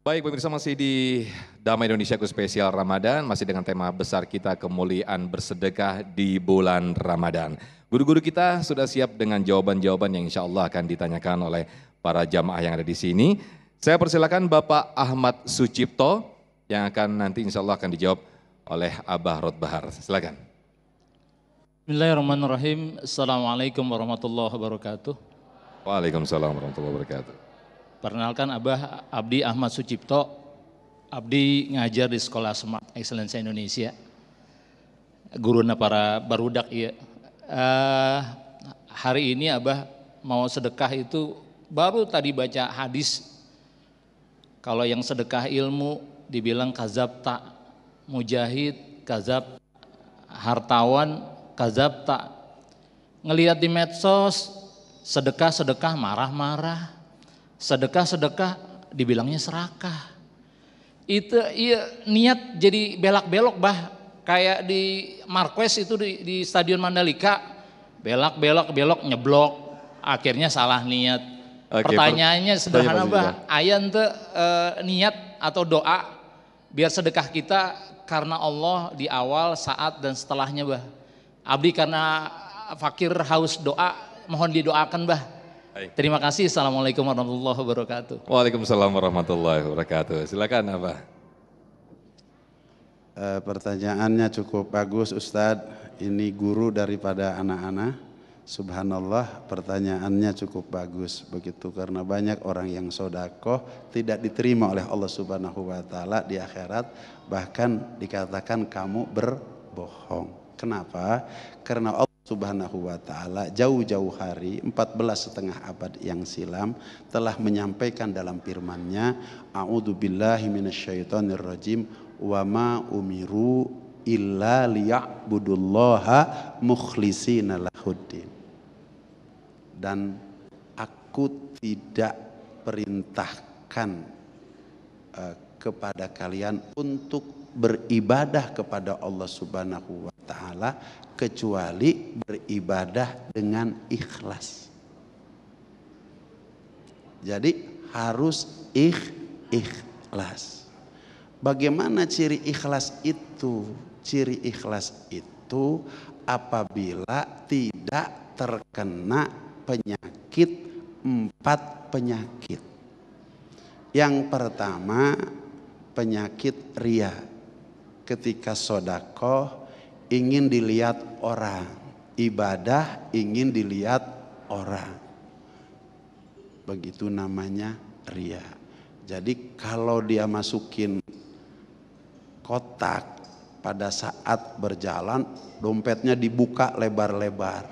Baik pemirsa, masih di Damai Indonesiaku spesial Ramadan, masih dengan tema besar kita kemuliaan bersedekah di bulan Ramadan. Guru-guru kita sudah siap dengan jawaban-jawaban yang insya Allah akan ditanyakan oleh para jamaah yang ada di sini. Saya persilakan Bapak Ahmad Sucipto yang akan nanti insya Allah akan dijawab oleh Abah Rotbahar. Silakan. Bismillahirrahmanirrahim. Assalamualaikum warahmatullahi wabarakatuh. Waalaikumsalam warahmatullahi wabarakatuh. Perkenalkan Abah Abdi Ahmad Sucipto. Abdi ngajar di Sekolah Smart Excellence Indonesia. Guruna para barudak ya. Hari ini Abah mau sedekah itu baru tadi baca hadis. Kalau yang sedekah ilmu dibilang kazabta, mujahid kazab, hartawan kazabta. Ngelihat di medsos sedekah marah-marah. Sedekah dibilangnya serakah. Itu iya niat jadi belak-belok bah. Kayak di Marquez itu di Stadion Mandalika. Belok nyeblok. Akhirnya salah niat. Oke, Pertanyaannya sederhana bah. Ayan tuh niat atau doa biar sedekah kita karena Allah di awal, saat dan setelahnya bah. Abdi karena fakir haus doa, mohon didoakan bah. Baik. Terima kasih. Assalamualaikum warahmatullahi wabarakatuh. Waalaikumsalam warahmatullahi wabarakatuh. Silakan Abah. Pertanyaannya cukup bagus Ustadz. Ini guru daripada anak-anak. Subhanallah, pertanyaannya cukup bagus. Begitu karena banyak orang yang sodakoh tidak diterima oleh Allah Subhanahu Wa Taala di akhirat. Bahkan dikatakan kamu berbohong. Kenapa? Karena Allah Subhanahu wa Ta'ala jauh-jauh hari 14,5 abad yang silam telah menyampaikan dalam firman-Nya, A'udzu billahi minasyaitonir rajim wa ma umiru illa liya'budullaha mukhlishina lahuddin. Dan aku tidak perintahkan kepada kalian untuk beribadah kepada Allah Subhanahu wa Ta'ala kecuali beribadah dengan ikhlas. Jadi harus ikhlas. Bagaimana ciri ikhlas itu? Ciri ikhlas itu apabila tidak terkena penyakit, 4 penyakit. Yang pertama penyakit riya. Ketika sodakoh ingin dilihat orang, ibadah ingin dilihat orang, begitu namanya riya. Jadi kalau dia masukin kotak pada saat berjalan, dompetnya dibuka lebar-lebar,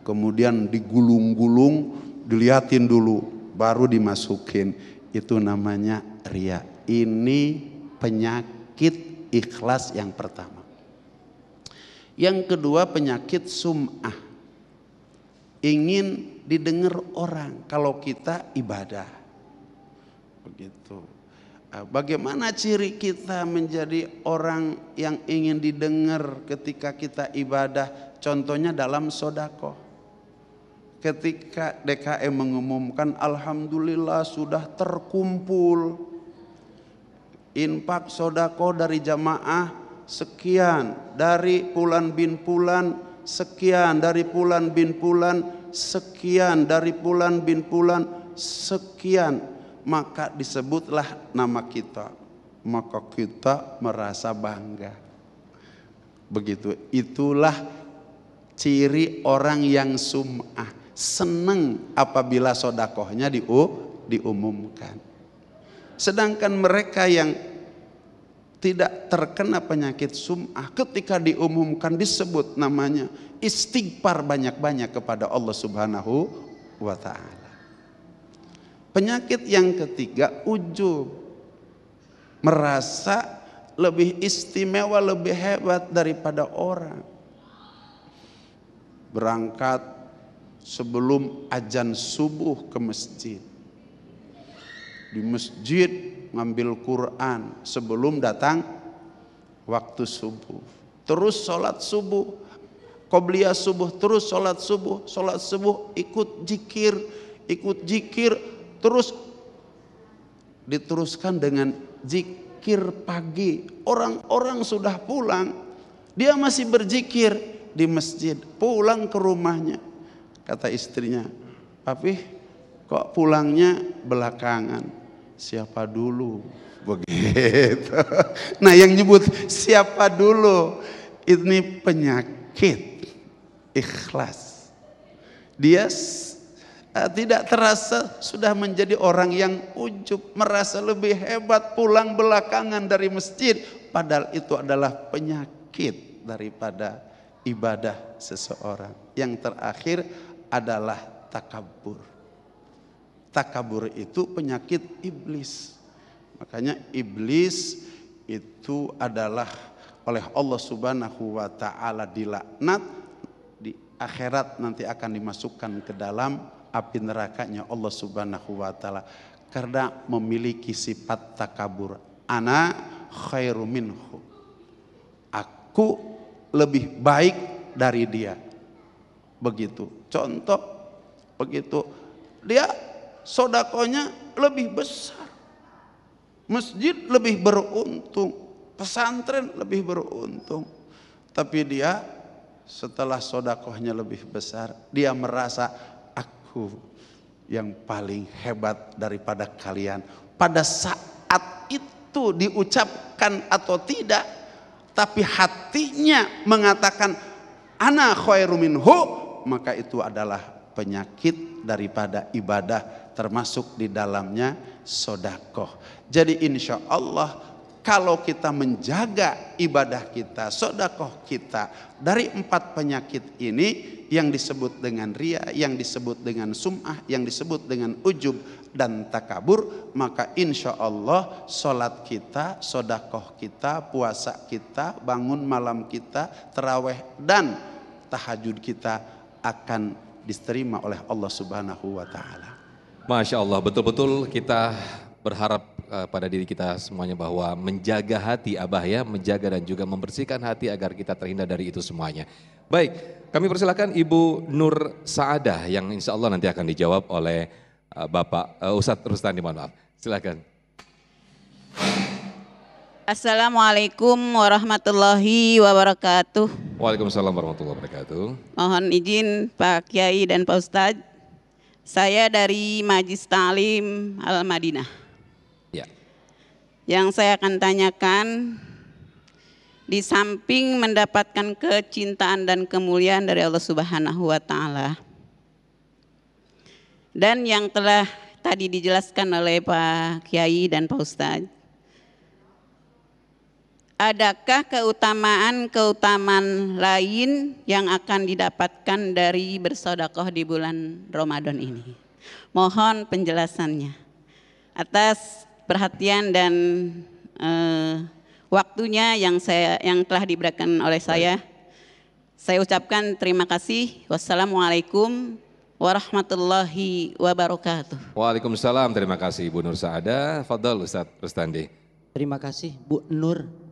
kemudian digulung-gulung, dilihatin dulu, baru dimasukin, itu namanya riya. Ini penyakit ikhlas yang pertama. Yang kedua penyakit sum'ah. Ingin didengar orang kalau kita ibadah. Begitu. Bagaimana ciri kita menjadi orang yang ingin didengar ketika kita ibadah? Contohnya dalam sodako. Ketika DKM mengumumkan alhamdulillah sudah terkumpul infak sodako dari jamaah sekian, dari Fulan bin Fulan sekian, dari Fulan bin Fulan sekian, dari Fulan bin Fulan sekian, maka disebutlah nama kita, maka kita merasa bangga. Begitu, itulah ciri orang yang sum'ah, senang apabila sodakohnya diumumkan. Sedangkan mereka yang tidak terkena penyakit sum'ah, ketika diumumkan disebut namanya, istighfar banyak-banyak kepada Allah Subhanahu wa Ta'ala. Penyakit yang ketiga ujub, merasa lebih istimewa, lebih hebat daripada orang. Berangkat sebelum azan subuh ke masjid, di masjid ngambil Quran sebelum datang waktu subuh, terus sholat subuh, qobliyah subuh, terus sholat subuh ikut jikir, terus diteruskan dengan zikir pagi. Orang-orang sudah pulang, dia masih berzikir di masjid. Pulang ke rumahnya, kata istrinya, "Papi, kok pulangnya belakangan?" "Siapa dulu?" Begitu. Nah, yang nyebut siapa dulu ini penyakit ikhlas. Dia tidak terasa sudah menjadi orang yang ujub, merasa lebih hebat pulang belakangan dari masjid, padahal itu adalah penyakit daripada ibadah seseorang. Yang terakhir adalah takabur. Takabur itu penyakit iblis. Makanya iblis itu adalah oleh Allah Subhanahu wa taala dilaknat, di akhirat nanti akan dimasukkan ke dalam api nerakanya Allah Subhanahu wa taala karena memiliki sifat takabur. Ana khairu minhu. Aku lebih baik dari dia. Begitu. Contoh begitu. Dia sodakonya lebih besar. Masjid lebih beruntung, pesantren lebih beruntung. Tapi dia setelah sodakohnya lebih besar, dia merasa aku yang paling hebat daripada kalian. Pada saat itu diucapkan atau tidak, tapi hatinya mengatakan ana khairu minhu, maka itu adalah penyakit daripada ibadah, termasuk di dalamnya sodakoh. Jadi insya Allah kalau kita menjaga ibadah kita, sodakoh kita dari 4 penyakit ini yang disebut dengan riya, yang disebut dengan sum'ah, yang disebut dengan ujub dan takabur, maka insya Allah solat kita, sodakoh kita, puasa kita, bangun malam kita, taraweh dan tahajud kita akan diterima oleh Allah Subhanahu wa taala. Masya Allah, betul-betul kita berharap pada diri kita semuanya bahwa menjaga hati Abah ya, menjaga dan juga membersihkan hati agar kita terhindar dari itu semuanya. Baik, kami persilakan Ibu Nur Saadah yang insya Allah nanti akan dijawab oleh Bapak Ustadz Rustandi, mohon maaf. Silakan. Assalamualaikum warahmatullahi wabarakatuh. Waalaikumsalam warahmatullahi wabarakatuh. Mohon izin Pak Kiai dan Pak Ustadz, saya dari Majlis Ta'lim Al-Madinah. Ya. Yang saya akan tanyakan, di samping mendapatkan kecintaan dan kemuliaan dari Allah Subhanahu wa taala, dan yang telah tadi dijelaskan oleh Pak Kiai dan Pak Ustadz, adakah keutamaan lain yang akan didapatkan dari bersedekah di bulan Ramadan ini? Mohon penjelasannya. Atas perhatian dan waktunya yang telah diberikan oleh saya ucapkan terima kasih. Wassalamualaikum warahmatullahi wabarakatuh. Waalaikumsalam, terima kasih Ibu Nur Saadah. Fadhal Ustadz Rustandi. Terima kasih Bu Nur.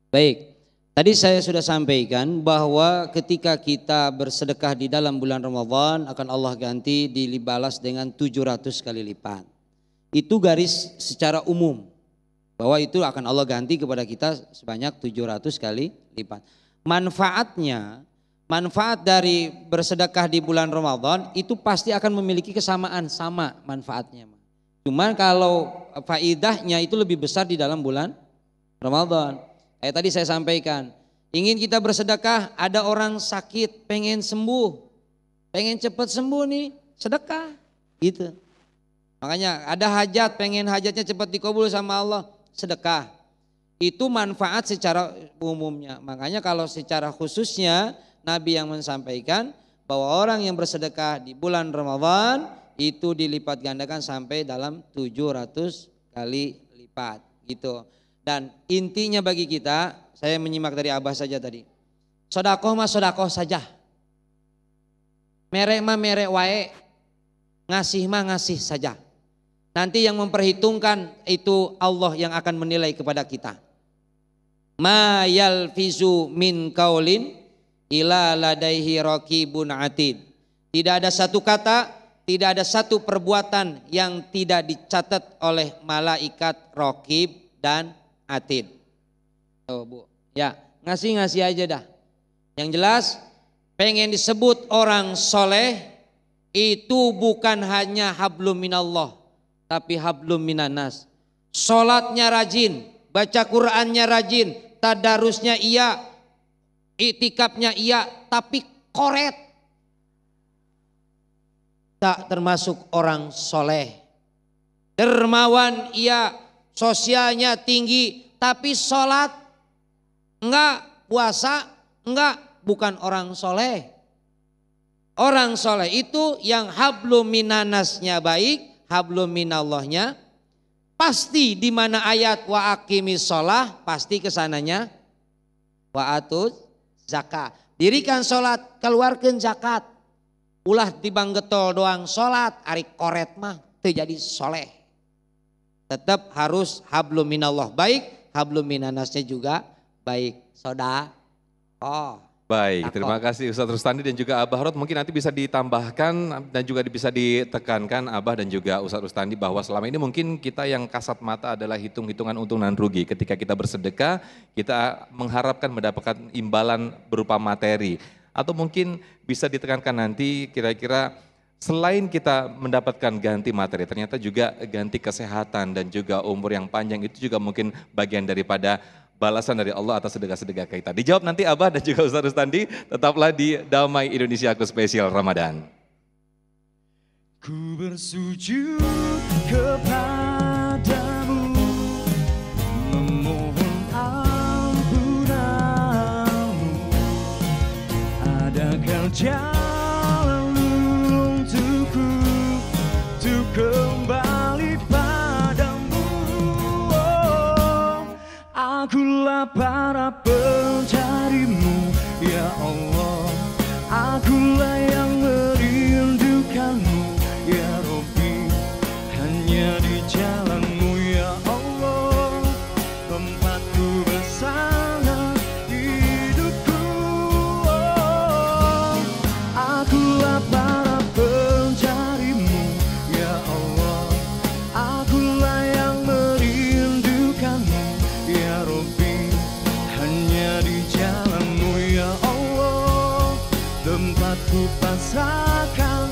Baik, tadi saya sudah sampaikan bahwa ketika kita bersedekah di dalam bulan Ramadan akan Allah ganti dibalas dengan 700 kali lipat. Itu garis secara umum, bahwa itu akan Allah ganti kepada kita sebanyak 700 kali lipat. Manfaat dari bersedekah di bulan Ramadan itu pasti akan memiliki kesamaan, sama manfaatnya. Cuman kalau faidahnya itu lebih besar di dalam bulan Ramadan. Kayak tadi saya sampaikan, ingin kita bersedekah, ada orang sakit pengen sembuh, pengen cepat sembuh nih, sedekah gitu. Makanya ada hajat, pengen hajatnya cepat dikabul sama Allah, sedekah. Itu manfaat secara umumnya. Makanya kalau secara khususnya Nabi yang menyampaikan bahwa orang yang bersedekah di bulan Ramadan itu dilipat gandakan sampai dalam 700 kali lipat gitu. Dan intinya bagi kita, saya menyimak dari Abah saja tadi, sodakoh mah sodakoh saja, merek mah merek wae, ngasih mah ngasih saja. Nanti yang memperhitungkan itu Allah yang akan menilai kepada kita. Ma yalfizu min qaulin ila ladaihi raqibun atid. Tidak ada satu kata tidak ada satu perbuatan yang tidak dicatat oleh malaikat raqib dan atid. Tuh Bu, ya ngasih aja dah. Yang jelas pengen disebut orang soleh itu bukan hanya hablum minallah, tapi hablum minanas. Sholatnya rajin, baca Qur'annya rajin, tadarusnya iya, iktikafnya iya, tapi koret. Tak termasuk orang soleh. Dermawan iya, sosialnya tinggi, tapi sholat enggak, puasa enggak, bukan orang soleh. Orang soleh itu yang hablum minanasnya baik, hablum minallahnya pasti. Di mana ayat wa aqimis sholah pasti kesananya wa atuz zakat. Dirikan sholat, keluarkan zakat. Ulah tibang getol doang sholat, ari koret mah teu jadi soleh. Tetap harus hablum minallah baik, hablum minanasnya juga baik. Baik, terima kasih Ustadz Rustandi dan juga Abah Rod. Mungkin nanti bisa ditambahkan dan juga bisa ditekankan Abah dan juga Ustadz Rustandi bahwa selama ini mungkin kita yang kasat mata adalah hitung-hitungan untung dan rugi. Ketika kita bersedekah, kita mengharapkan mendapatkan imbalan berupa materi. Atau mungkin bisa ditekankan nanti kira-kira selain kita mendapatkan ganti materi, ternyata juga ganti kesehatan dan juga umur yang panjang itu juga mungkin bagian daripada balasan dari Allah atas sedekah-sedekah kita. Dijawab nanti Abah dan juga Ustadz Rustandi, tetaplah di Damai Indonesia Aku Spesial Ramadan. Ku bersujud kepadamu, memohon ampunanmu. Adakah jalan untukku untuk kembali padamu? Akulah para pencarimu, ya Allah. Akulah yang merindukanmu, ya Rabbi. Hanya di jalanmu, ya Allah, tempatku bersama hidupku. Akulah para pencarimu, ya Allah. Akulah yang merindukanmu, ya Rabbi. Hanya di jalanmu, ya Allah, tempatku pasrahkan